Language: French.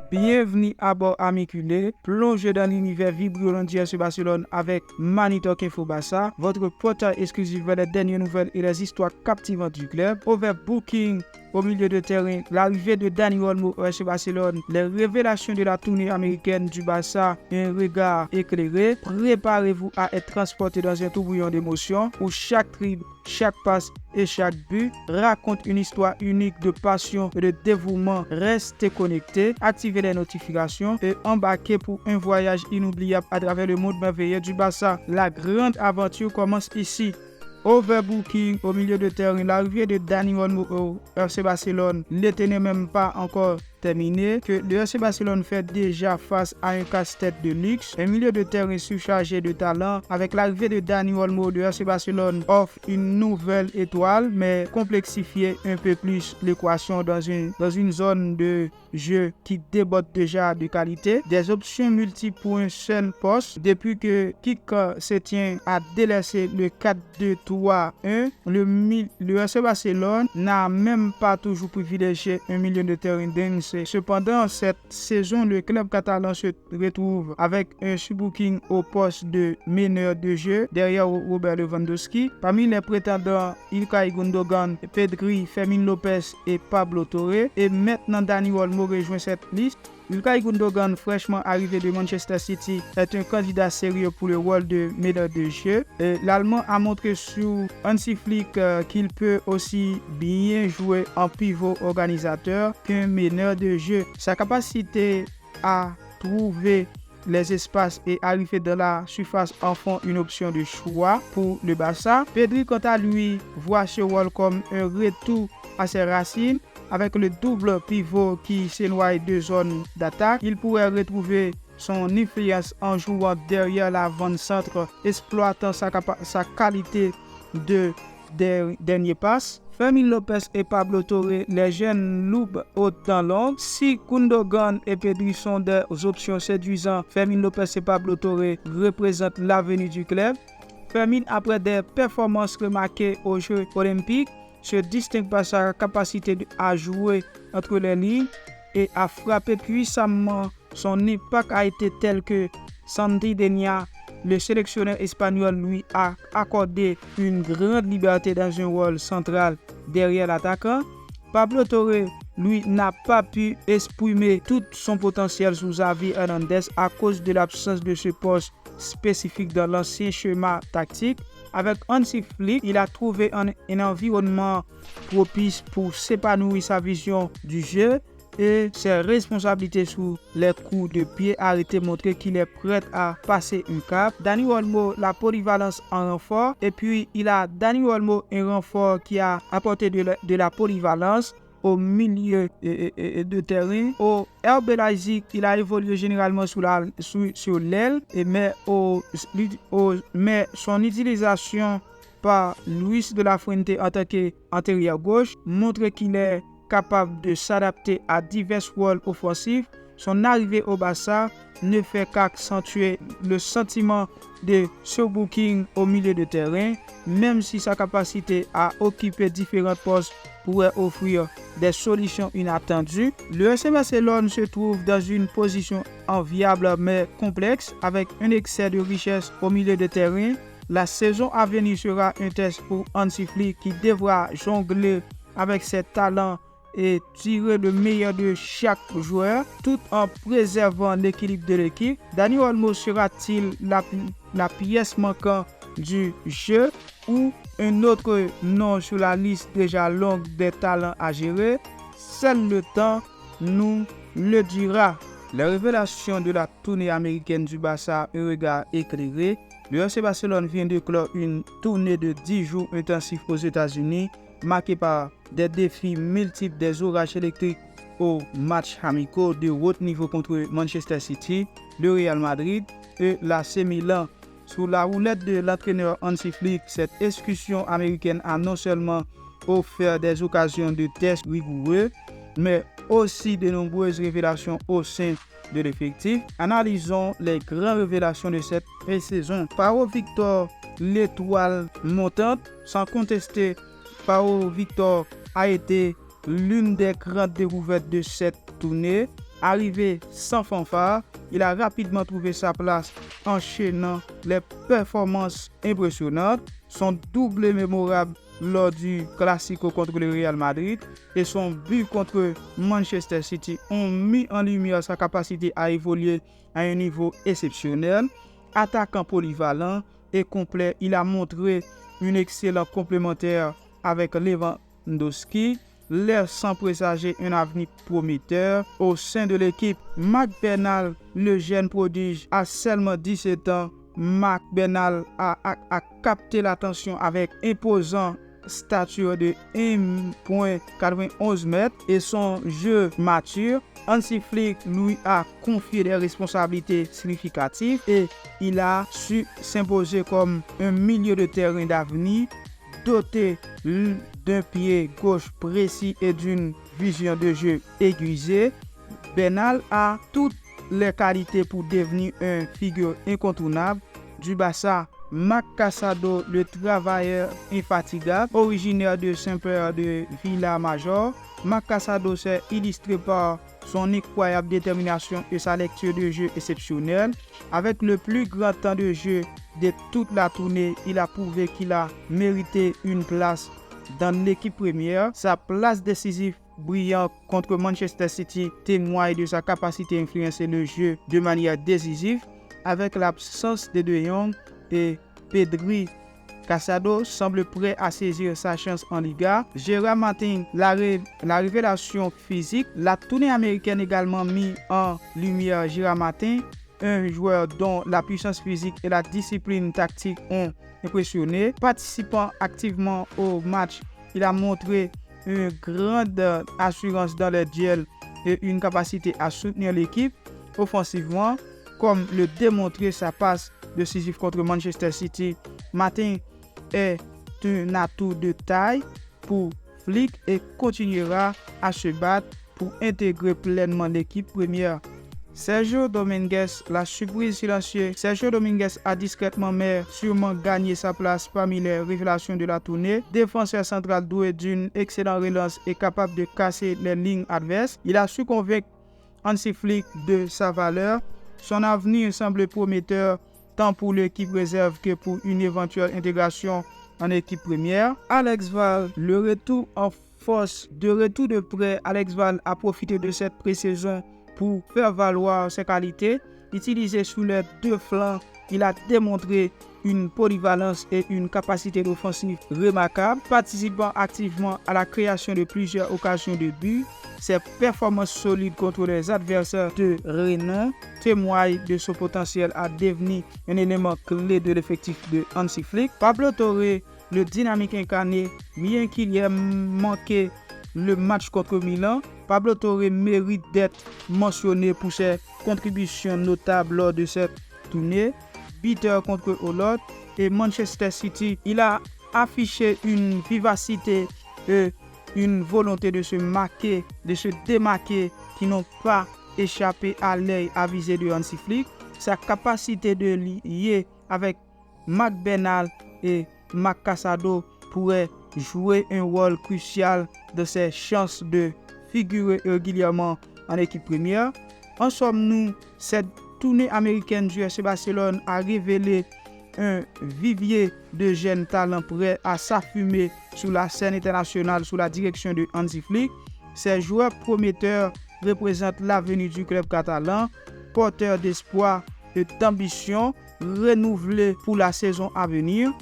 Bienvenue à bord Amiculé, plongez dans l'univers vibrant du FC Barcelone avec Manitok Info Barça, votre portail exclusif vers les dernières nouvelles et les histoires captivantes du club. Overbooking au milieu de terrain, l'arrivée de Dani Olmo au FC Barcelone, les révélations de la tournée américaine du Barça, un regard éclairé. Préparez-vous à être transporté dans un tourbillon d'émotions où chaque dribble, chaque passe et chaque but raconte une histoire unique de passion et de dévouement. Restez connectés, activez les notifications et embarquez pour un voyage inoubliable à travers le monde merveilleux du Barça. La grande aventure commence ici. Overbooking au milieu de terrain, l'arrivée de Dani Olmo au FC Barcelone n'était même pas encore terminé, que le FC Barcelone fait déjà face à un casse-tête de luxe. Un milieu de terrain surchargé de talent. Avec l'arrivée de Dani Olmo, le FC Barcelone offre une nouvelle étoile, mais complexifier un peu plus l'équation dans une zone de jeu qui déborde déjà de qualité. Des options multiples pour un seul poste. Depuis que Kik se tient à délaisser le 4-2-3-1, le FC Barcelone n'a même pas toujours privilégié un milieu de terrain dense. Cependant, cette saison, le club catalan se retrouve avec un subbooking au poste de meneur de jeu derrière Robert Lewandowski. Parmi les prétendants, Ilkay Gundogan, Pedri, Fermin Lopez et Pablo Torre. Et maintenant, Dani Olmo rejoint cette liste. Ilkay Gundogan, fraîchement arrivé de Manchester City, est un candidat sérieux pour le rôle de meneur de jeu. L'Allemand a montré sous Hansi Flick qu'il peut aussi bien jouer en pivot organisateur qu'un meneur de jeu. Sa capacité à trouver les espaces et arriver dans la surface en font une option de choix pour le Barça. Pedri, quant à lui, voit ce rôle comme un retour à ses racines. Avec le double pivot qui s'éloigne de zone d'attaque, il pourrait retrouver son influence en jouant derrière l'avant-centre, exploitant sa qualité de dernier passe. Fermin Lopez et Pablo Torre, les jeunes loups haut dans l'ombre. Si Gundogan et Pedri sont des options séduisantes, Fermin Lopez et Pablo Torre représentent l'avenir du club. Fermin, après des performances remarquées aux Jeux olympiques, se distingue par sa capacité à jouer entre les lignes et à frapper puissamment. Son impact a été tel que Santi Denia, le sélectionneur espagnol, lui a accordé une grande liberté dans un rôle central derrière l'attaquant. Pablo Torre, lui, n'a pas pu exprimer tout son potentiel sous Xavi Hernandez à cause de l'absence de ce poste spécifique dans l'ancien schéma tactique. Avec Hansi Flick, il a trouvé un environnement propice pour s'épanouir sa vision du jeu et ses responsabilités sous les coups de pied arrêtés montrent qu'il est prêt à passer un cap. Dani Olmo, la polyvalence en renfort. Et puis, Dani Olmo, un renfort qui a apporté de la polyvalence au milieu de terrain. Au RB Leipzig, il a évolué généralement sur l'aile, mais son utilisation par Luis de la Fuente en tant qu'intérieur gauche montre qu'il est capable de s'adapter à divers rôles offensifs. Son arrivée au Barça ne fait qu'accentuer le sentiment de surbooking au milieu de terrain, même si sa capacité à occuper différents postes pourrait offrir des solutions inattendues. Le FC Barcelone se trouve dans une position enviable mais complexe avec un excès de richesse au milieu de terrain. La saison à venir sera un test pour Hansi Flick qui devra jongler avec ses talents et tirer le meilleur de chaque joueur tout en préservant l'équilibre de l'équipe. Dani Olmo sera-t-il la pièce manquante du jeu ou un autre nom sur la liste déjà longue des talents à gérer? Seul le temps nous le dira. La révélation de la tournée américaine du Barça, un regard éclairé. Le FC Barcelone vient de clore une tournée de 10 jours intensifs aux États-Unis, marquée par des défis multiples, des orages électriques aux matchs amicaux de haut niveau contre Manchester City, le Real Madrid et l'AC Milan. Sous la houlette de l'entraîneur Hansi Flick, cette excursion américaine a non seulement offert des occasions de tests rigoureux, mais aussi de nombreuses révélations au sein de l'effectif. Analysons les grandes révélations de cette pré-saison. Pau Victor, l'étoile montante, sans contester, Pau Victor a été l'une des grandes découvertes de cette tournée. Arrivé sans fanfare, il a rapidement trouvé sa place, enchaînant les performances impressionnantes. Son doublé mémorable lors du Classico contre le Real Madrid et son but contre Manchester City ont mis en lumière sa capacité à évoluer à un niveau exceptionnel. Attaquant polyvalent et complet, il a montré une excellente complémentaire avec Lewandowski, laissant présager un avenir prometteur au sein de l'équipe. McBurnell, le jeune prodige, a seulement 17 ans. McBurnell a capté l'attention avec imposant stature de 1,91 m et son jeu mature. Hansi Flick lui a confié des responsabilités significatives et il a su s'imposer comme un milieu de terrain d'avenir doté d'un pied gauche précis et d'une vision de jeu aiguisée. Bernal a toutes les qualités pour devenir une figure incontournable du Barça. Marc Casado, le travailleur infatigable, originaire de Saint-Père de Vilamajor. Marc Casado s'est illustré par son incroyable détermination et sa lecture de jeu exceptionnelle. Avec le plus grand temps de jeu de toute la tournée, il a prouvé qu'il a mérité une place dans l'équipe première. Sa place décisive brillante contre Manchester City témoigne de sa capacité à influencer le jeu de manière décisive. Avec l'absence de De Jong et Pedri, Casado semble prêt à saisir sa chance en Liga. Gérard Martin, la révélation physique. La tournée américaine également mis en lumière Gérard Martin, un joueur dont la puissance physique et la discipline tactique ont impressionné. Participant activement au match, il a montré une grande assurance dans les duels et une capacité à soutenir l'équipe offensivement, comme le démontrait sa passe décisive contre Manchester City. Martin est un atout de taille pour Flick et continuera à se battre pour intégrer pleinement l'équipe première. Sergio Dominguez, la surprise silencieuse. Sergio Dominguez a discrètement mais sûrement gagné sa place parmi les révélations de la tournée. Défenseur central doué d'une excellente relance et capable de casser les lignes adverses. Il a su convaincre Hansi Flick de sa valeur. Son avenir semble prometteur tant pour l'équipe réserve que pour une éventuelle intégration en équipe première. Alex Val, le retour en force, de retour de près, Alex Val a profité de cette pré-saison pour faire valoir ses qualités. Utilisé sous les deux flancs, il a démontré une polyvalence et une capacité offensive remarquable, participant activement à la création de plusieurs occasions de but. Ses performances solides contre les adversaires de renom témoignent de son potentiel à devenir un élément clé de l'effectif de Hansi Flick. Pablo Torre, le dynamique incarné, bien qu'il ait manqué le match contre Milan, Pablo Torre mérite d'être mentionné pour ses contributions notables lors de cette tournée. Buteur contre Hollande et Manchester City, il a affiché une vivacité et une volonté de se marquer, de se démarquer qui n'ont pas échappé à l'œil avisé de Hansi Flick. Sa capacité de lier avec McBurnell et Marc Casado pourrait jouer un rôle crucial de ses chances de figurer régulièrement en équipe première. En somme, nous, cette tournée américaine du FC Barcelone a révélé un vivier de jeunes talents prêts à s'affumer sur la scène internationale sous la direction de Hansi Flick. Ces joueurs prometteurs représentent l'avenir du club catalan, porteurs d'espoir et d'ambition renouvelés pour la saison à venir.